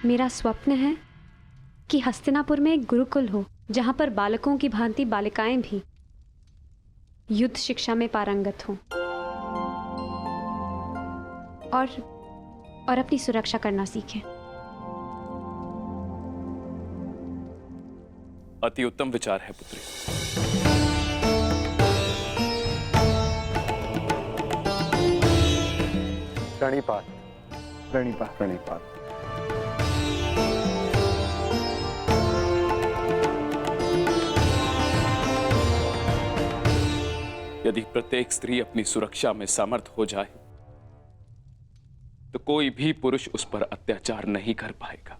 मेरा स्वप्न है कि हस्तिनापुर में एक गुरुकुल हो, जहां पर बालकों की भांति बालिकाएं भी युद्ध शिक्षा में पारंगत हों और अपनी सुरक्षा करना सीखें। अति उत्तम विचार है पुत्री। प्रणिपात प्रणिपात प्रणिपात। यदि प्रत्येक स्त्री अपनी सुरक्षा में समर्थ हो जाए तो कोई भी पुरुष उस पर अत्याचार नहीं कर पाएगा।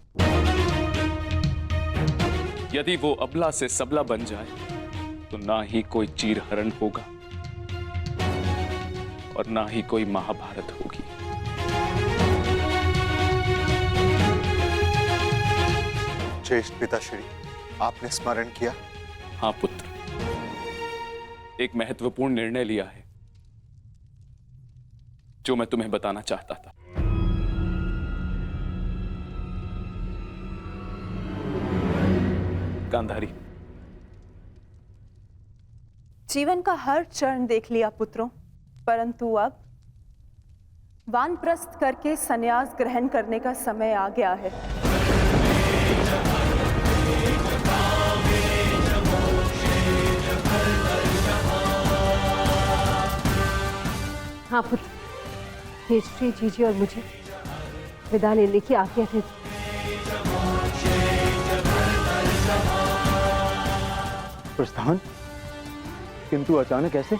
यदि वो अबला से सबला बन जाए तो ना ही कोई चीरहरण होगा और ना ही कोई महाभारत होगी। ज्येष्ठ पिताश्री, आपने स्मरण किया? हाँ पुत्र, एक महत्वपूर्ण निर्णय लिया है जो मैं तुम्हें बताना चाहता था। गांधारी, जीवन का हर चरण देख लिया पुत्रों, परंतु अब वानप्रस्थ करके संन्यास ग्रहण करने का समय आ गया है। हाँ पुत्र, ज्येष्ठी जीजी और मुझे विदा लेने की आज्ञा दे। प्रस्थान? किंतु अचानक ऐसे?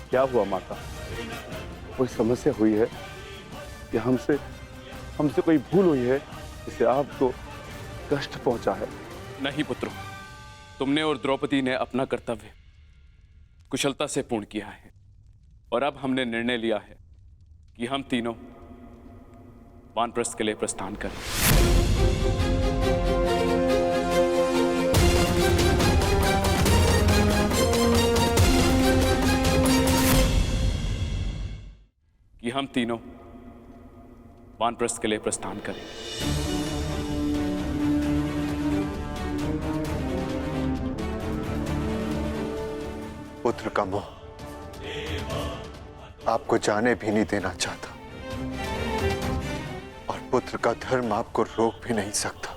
क्या हुआ माता? कोई समस्या हुई है या हमसे कोई भूल हुई है जिससे आपको कष्ट पहुंचा है? नहीं पुत्रों, तुमने और द्रौपदी ने अपना कर्तव्य कुशलता से पूर्ण किया है और अब हमने निर्णय लिया है कि हम तीनों वानप्रस्थ के लिए प्रस्थान करें। कि हम तीनों वानप्रस्थ के लिए प्रस्थान करें। पुत्र का मोह आपको जाने भी नहीं देना चाहता और पुत्र का धर्म आपको रोक भी नहीं सकता।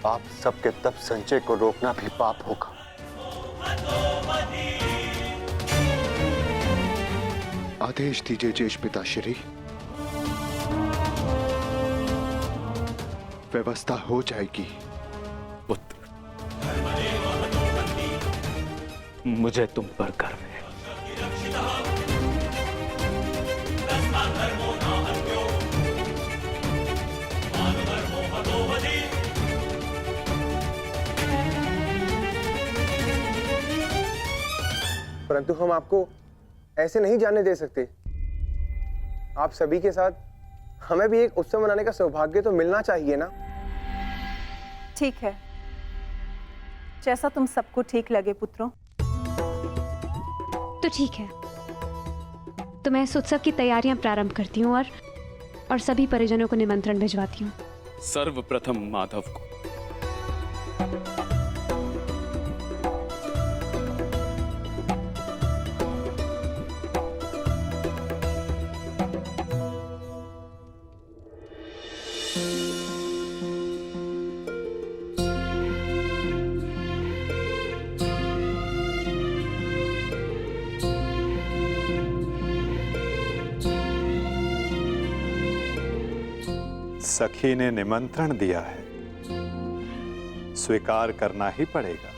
आप सबके तप संचय को रोकना भी पाप होगा। आदेश दीजिए ज्येष्ठ पिताश्री। व्यवस्था हो जाएगी। पुत्र, मुझे तुम पर गर्व है। परंतु हम आपको ऐसे नहीं जाने दे सकते। आप सभी के साथ हमें भी एक उत्सव मनाने का सौभाग्य तो मिलना चाहिए ना। ठीक है, जैसा तुम सबको ठीक लगे पुत्रों। तो ठीक है, तो मैं इस उत्सव की तैयारियां प्रारंभ करती हूँ और सभी परिजनों को निमंत्रण भिजवाती हूँ। सर्वप्रथम माधव को। सखी ने निमंत्रण दिया है, स्वीकार करना ही पड़ेगा।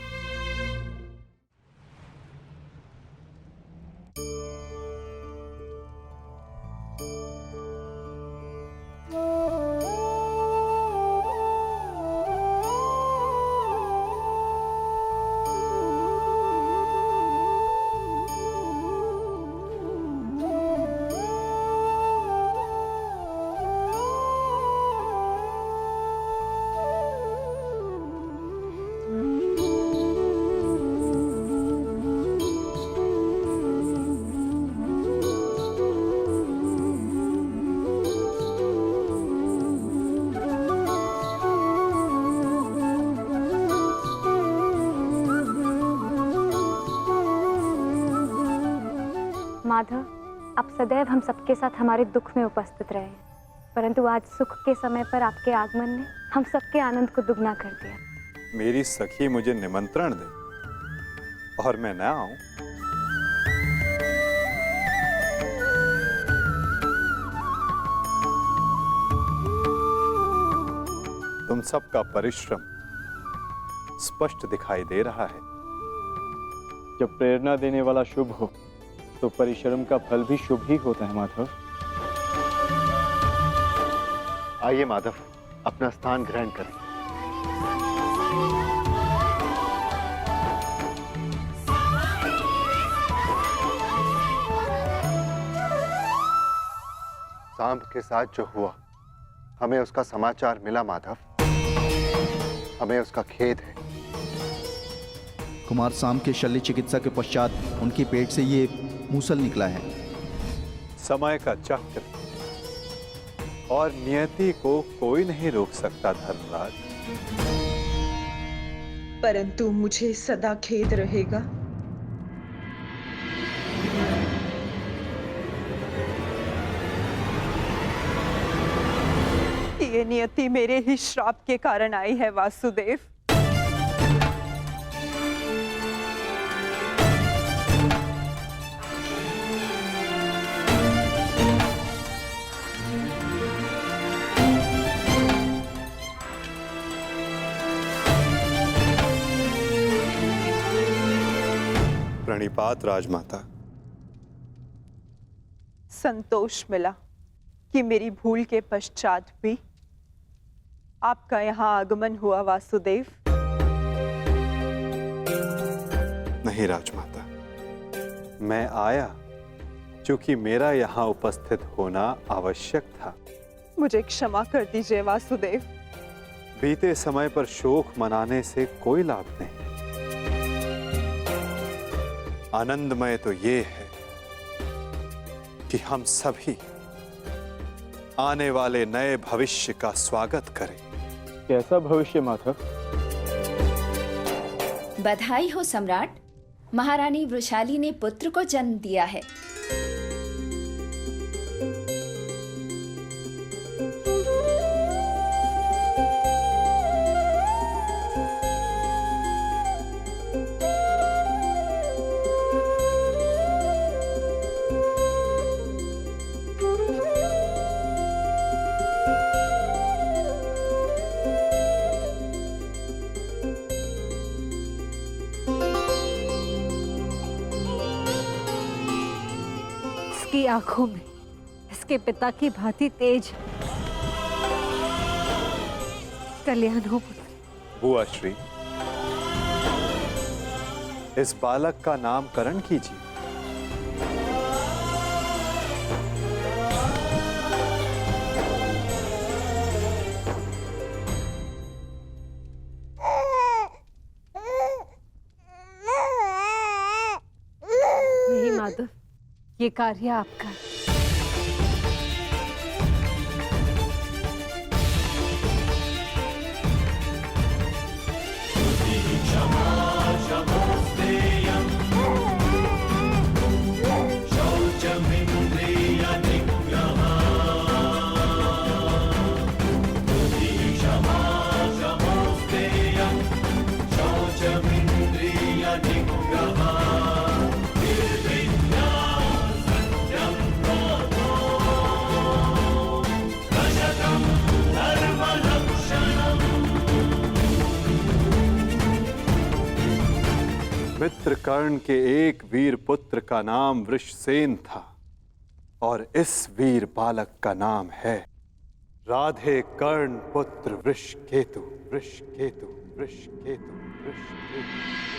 माधव, आप सदैव हम सबके साथ हमारे दुख में उपस्थित रहे, परंतु आज सुख के समय पर आपके आगमन ने हम सबके आनंद को दुगना कर दिया। मेरी सखी मुझे निमंत्रण दे और मैं न आऊं? तुम सबका परिश्रम स्पष्ट दिखाई दे रहा है। जब प्रेरणा देने वाला शुभ हो तो परिश्रम का फल भी शुभ ही होता है माधव। आइए माधव, अपना स्थान ग्रहण करें। सांब के साथ जो हुआ, हमें उसका समाचार मिला माधव। हमें उसका खेद है। कुमार सांब के शल्य चिकित्सा के पश्चात उनके पेट से ये मूसल निकला है। समय का चक्र और नियति को कोई नहीं रोक सकता धर्मराज। परंतु मुझे सदा खेद रहेगा। ये नियति मेरे ही श्राप के कारण आई है वासुदेव। प्रणिपात राजमाता। संतोष मिला कि मेरी भूल के पश्चात भी आपका यहाँ आगमन हुआ वासुदेव। नहीं राजमाता, मैं आया क्योंकि मेरा यहाँ उपस्थित होना आवश्यक था। मुझे क्षमा कर दीजिए वासुदेव। बीते समय पर शोक मनाने से कोई लाभ नहीं। आनंदमय तो ये है कि हम सभी आने वाले नए भविष्य का स्वागत करें। कैसा भविष्य माधव? बधाई हो सम्राट, महारानी वृषाली ने पुत्र को जन्म दिया है। इसकी आंखों में इसके पिता की भांति तेज। कल्याण हो पुत्र। बुआ श्री, इस बालक का नामकरण कीजिए। नहीं माधव, ये कार्य आपका है। मित्रकर्ण के एक वीर पुत्र का नाम वृषसेन था और इस वीर बालक का नाम है राधे कर्ण पुत्र वृषकेतु। वृषकेतु, वृषकेतु, वृषकेतु।